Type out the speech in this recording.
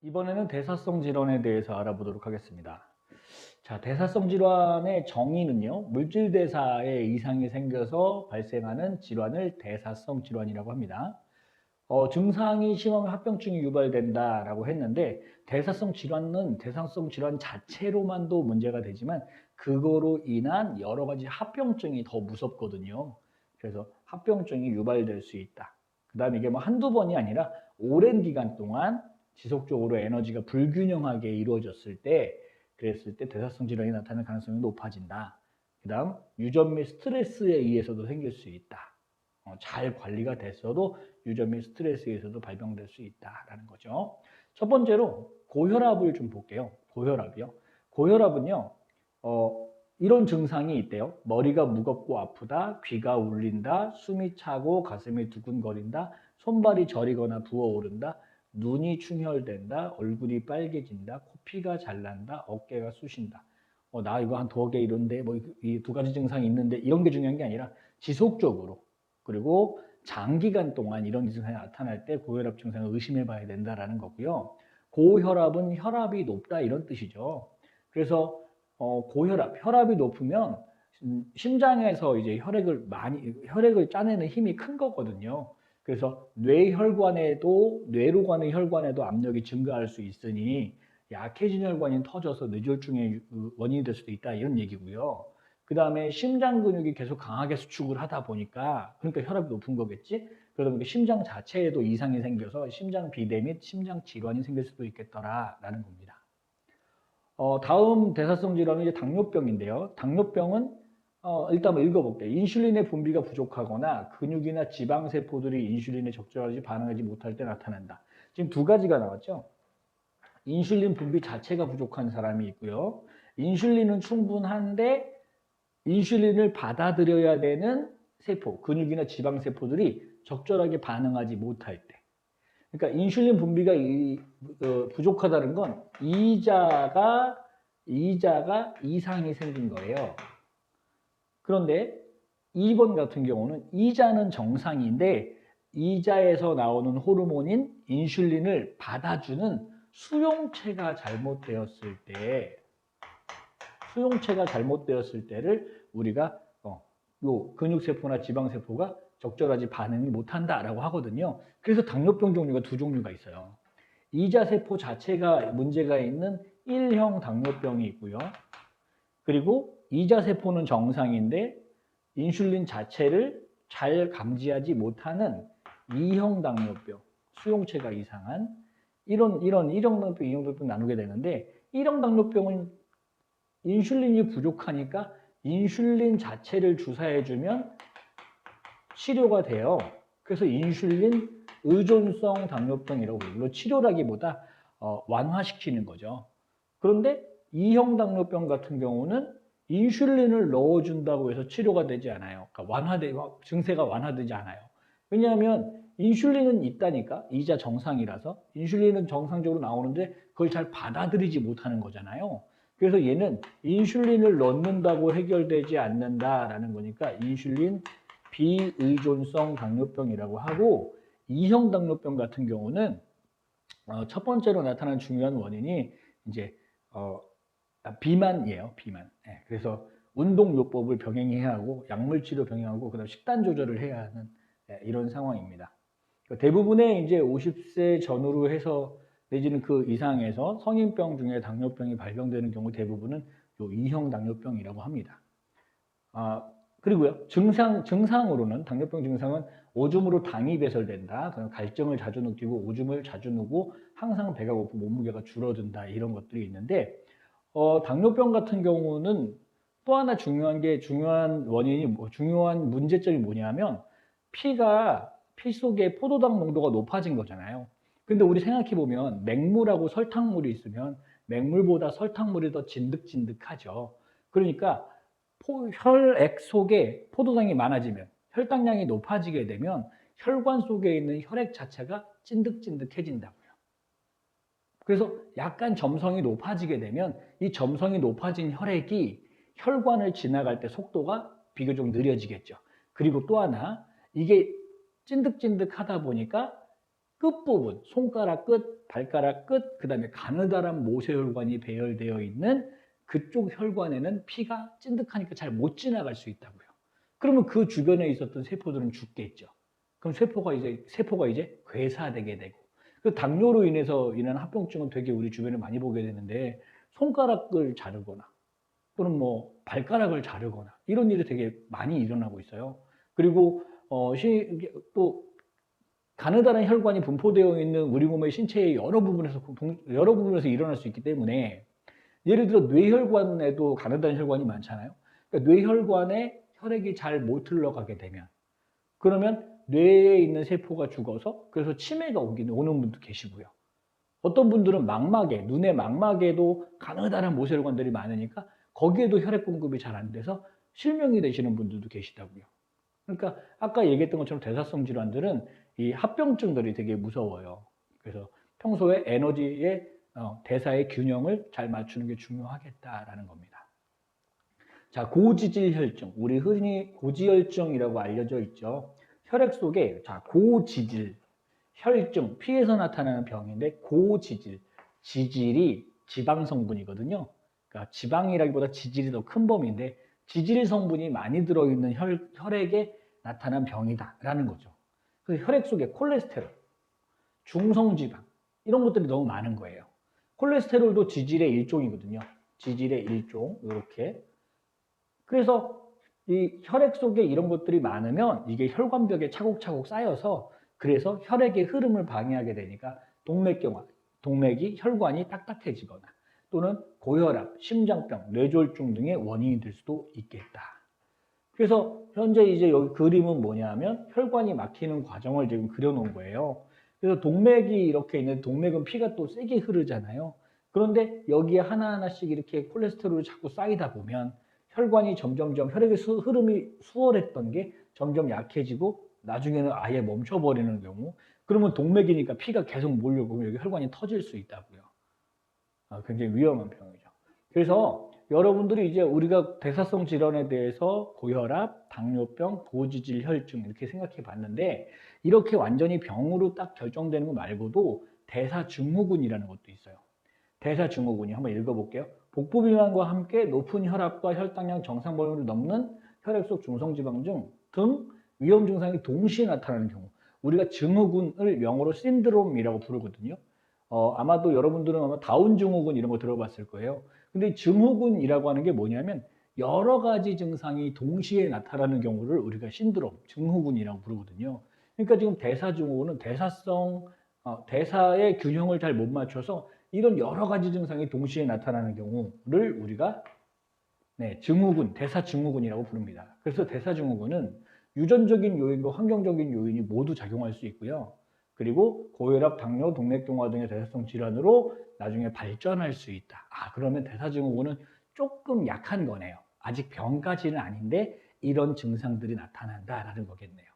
이번에는 대사성 질환에 대해서 알아보도록 하겠습니다. 자, 대사성 질환의 정의는요, 물질 대사에 이상이 생겨서 발생하는 질환을 대사성 질환이라고 합니다. 증상이 심하면 합병증이 유발된다라고 했는데, 대사성 질환은 대사성 질환 자체로만도 문제가 되지만 그거로 인한 여러 가지 합병증이 더 무섭거든요. 그래서 합병증이 유발될 수 있다. 그 다음에 이게 뭐 한두 번이 아니라 오랜 기간 동안 지속적으로 에너지가 불균형하게 이루어졌을 때, 그랬을 때 대사성 질환이 나타날 가능성이 높아진다. 그 다음 유전 및 스트레스에 의해서도 생길 수 있다. 잘 관리가 됐어도 유전 및 스트레스에 의해서도 발병될 수 있다라는 거죠. 첫 번째로 고혈압을 좀 볼게요. 고혈압이요. 고혈압은요, 이런 증상이 있대요. 머리가 무겁고 아프다, 귀가 울린다, 숨이 차고 가슴이 두근거린다, 손발이 저리거나 부어오른다, 눈이 충혈된다, 얼굴이 빨개진다, 코피가 잘 난다, 어깨가 쑤신다. 나 이거 한 두어 개 이런데 뭐 이 두 가지 증상이 있는데 이런 게 중요한 게 아니라 지속적으로, 그리고 장기간 동안 이런 증상이 나타날 때 고혈압 증상을 의심해 봐야 된다라는 거고요. 고혈압은 혈압이 높다 이런 뜻이죠. 그래서 고혈압, 혈압이 높으면 심장에서 이제 혈액을 짜내는 힘이 큰 거거든요. 그래서 뇌로 가는 혈관에도 압력이 증가할 수 있으니 약해진 혈관이 터져서 뇌졸중의 원인이 될 수도 있다 이런 얘기고요. 그 다음에 심장 근육이 계속 강하게 수축을 하다 보니까, 그러니까 혈압이 높은 거겠지. 그러다 보니까 심장 자체에도 이상이 생겨서 심장 비대 및 심장 질환이 생길 수도 있겠더라라는 겁니다. 다음 대사성 질환은 이제 당뇨병인데요. 당뇨병은 일단 한번 읽어볼게요. 인슐린의 분비가 부족하거나 근육이나 지방세포들이 인슐린에 적절하게 반응하지 못할 때 나타난다. 지금 두 가지가 나왔죠. 인슐린 분비 자체가 부족한 사람이 있고요. 인슐린은 충분한데 인슐린을 받아들여야 되는 세포, 근육이나 지방세포들이 적절하게 반응하지 못할 때. 그러니까 인슐린 분비가 부족하다는 건 이자가 이상이 생긴 거예요. 그런데 2번 같은 경우는 이자는 정상인데 이자에서 나오는 호르몬인 인슐린을 받아주는 수용체가 잘못되었을 때를 우리가 요 근육세포나 지방세포가 적절하지 반응이 못한다라고 하거든요. 그래서 당뇨병 종류가 두 종류가 있어요. 이자세포 자체가 문제가 있는 1형 당뇨병이 있고요. 그리고 이자세포는 정상인데 인슐린 자체를 잘 감지하지 못하는 2형 당뇨병, 수용체가 이상한 이런 1형 당뇨병, 2형 당뇨병 나누게 되는데 1형 당뇨병은 인슐린이 부족하니까 인슐린 자체를 주사해주면 치료가 돼요. 그래서 인슐린 의존성 당뇨병이라고 불리고 치료라기보다 완화시키는 거죠. 그런데 2형 당뇨병 같은 경우는 인슐린을 넣어준다고 해서 치료가 되지 않아요. 그러니까 증세가 완화되지 않아요. 왜냐하면 인슐린은 있다니까, 이자 정상이라서 인슐린은 정상적으로 나오는데 그걸 잘 받아들이지 못하는 거잖아요. 그래서 얘는 인슐린을 넣는다고 해결되지 않는다라는 거니까 인슐린 비의존성 당뇨병이라고 하고, 2형 당뇨병 같은 경우는 첫 번째로 나타나는 중요한 원인이 이제 비만이에요. 비만. 네, 그래서 운동요법을 병행해야 하고 약물치료 병행하고 그다음 식단 조절을 해야 하는 이런 상황입니다. 대부분의 이제 50세 전후로 해서 내지는 그 이상에서 성인병 중에 당뇨병이 발병되는 경우 대부분은 요 2형 당뇨병이라고 합니다. 그리고요, 증상으로는 당뇨병 증상은 오줌으로 당이 배설된다, 그럼 갈증을 자주 느끼고 오줌을 자주 누고 항상 배가 고프고 몸무게가 줄어든다 이런 것들이 있는데, 당뇨병 같은 경우는 또 하나 중요한 원인이 중요한 문제점이 뭐냐면 피 속에 포도당 농도가 높아진 거잖아요. 근데 우리 생각해 보면 맹물하고 설탕물이 있으면 맹물보다 설탕물이 더 진득진득하죠. 그러니까 혈액 속에 포도당이 많아지면, 혈당량이 높아지게 되면 혈관 속에 있는 혈액 자체가 찐득찐득해진다고요. 그래서 약간 점성이 높아지게 되면 이 점성이 높아진 혈액이 혈관을 지나갈 때 속도가 비교적 느려지겠죠. 그리고 또 하나, 이게 찐득찐득하다 보니까 끝부분, 손가락 끝, 발가락 끝, 그 다음에 가느다란 모세혈관이 배열되어 있는 그쪽 혈관에는 피가 찐득하니까 잘 못 지나갈 수 있다고요. 그러면 그 주변에 있었던 세포들은 죽겠죠. 그럼 세포가 이제 괴사되게 되고, 그 당뇨로 인해서 인한 합병증은 되게 우리 주변에 많이 보게 되는데, 손가락을 자르거나 또는 뭐 발가락을 자르거나 이런 일이 되게 많이 일어나고 있어요. 그리고 또 가느다란 혈관이 분포되어 있는 우리 몸의 신체의 여러 부분에서 일어날 수 있기 때문에, 예를 들어 뇌혈관에도 가느다란 혈관이 많잖아요. 그러니까 뇌혈관에 혈액이 잘 못 흘러가게 되면, 그러면 뇌에 있는 세포가 죽어서 그래서 치매가 오는 분도 계시고요. 어떤 분들은 망막에, 눈의 망막에도 가느다란 모세혈관들이 많으니까 거기에도 혈액 공급이 잘 안 돼서 실명이 되시는 분들도 계시다고요. 그러니까 아까 얘기했던 것처럼 대사성 질환들은 이 합병증들이 되게 무서워요. 그래서 평소에 대사의 균형을 잘 맞추는 게 중요하겠다라는 겁니다. 자, 고지질혈증. 우리 흔히 고지혈증이라고 알려져 있죠. 혈액 속에, 고지질, 혈증, 피에서 나타나는 병인데, 지질이 지방 성분이거든요. 그러니까 지방이라기보다 지질이 더 큰 범위인데, 지질 성분이 많이 들어있는 혈액에 나타난 병이다라는 거죠. 그래서 혈액 속에 콜레스테롤, 중성지방 이런 것들이 너무 많은 거예요. 콜레스테롤도 지질의 일종이거든요. 지질의 일종, 이렇게. 그래서 이 혈액 속에 이런 것들이 많으면 이게 혈관벽에 차곡차곡 쌓여서, 그래서 혈액의 흐름을 방해하게 되니까 동맥이 혈관이 딱딱해지거나 또는 고혈압, 심장병, 뇌졸중 등의 원인이 될 수도 있겠다. 그래서 현재 이제 여기 그림은 뭐냐면 혈관이 막히는 과정을 지금 그려놓은 거예요. 그래서 동맥이 이렇게 있는데, 동맥은 피가 또 세게 흐르잖아요. 그런데 여기에 하나하나씩 이렇게 콜레스테롤이 자꾸 쌓이다 보면 혈관이 점점점 혈액의 흐름이 수월했던 게 점점 약해지고 나중에는 아예 멈춰버리는 경우, 그러면 동맥이니까 피가 계속 몰려오고 여기 혈관이 터질 수 있다고요. 굉장히 위험한 병이죠. 그래서 여러분들이 이제 우리가 대사성 질환에 대해서 고혈압, 당뇨병, 고지질 혈증 이렇게 생각해 봤는데, 이렇게 완전히 병으로 딱 결정되는 거 말고도 대사증후군이라는 것도 있어요. 대사증후군이 한번 읽어볼게요. 복부 비만과 함께 높은 혈압과 혈당량 정상 범위를 넘는 혈액 속 중성지방증 등 위험 증상이 동시에 나타나는 경우, 우리가 증후군을 영어로 신드롬이라고 부르거든요. 아마도 여러분들은 아마 다운 증후군 이런 거 들어봤을 거예요. 근데 증후군이라고 하는 게 뭐냐면 여러 가지 증상이 동시에 나타나는 경우를 우리가 신드롬, 증후군이라고 부르거든요. 그러니까 지금 대사증후군은 대사의 균형을 잘 못 맞춰서 이런 여러 가지 증상이 동시에 나타나는 경우를 우리가 대사증후군이라고 부릅니다. 그래서 대사증후군은 유전적인 요인과 환경적인 요인이 모두 작용할 수 있고요. 그리고 고혈압, 당뇨, 동맥경화 등의 대사성 질환으로 나중에 발전할 수 있다. 그러면 대사증후군은 조금 약한 거네요. 아직 병까지는 아닌데 이런 증상들이 나타난다라는 거겠네요.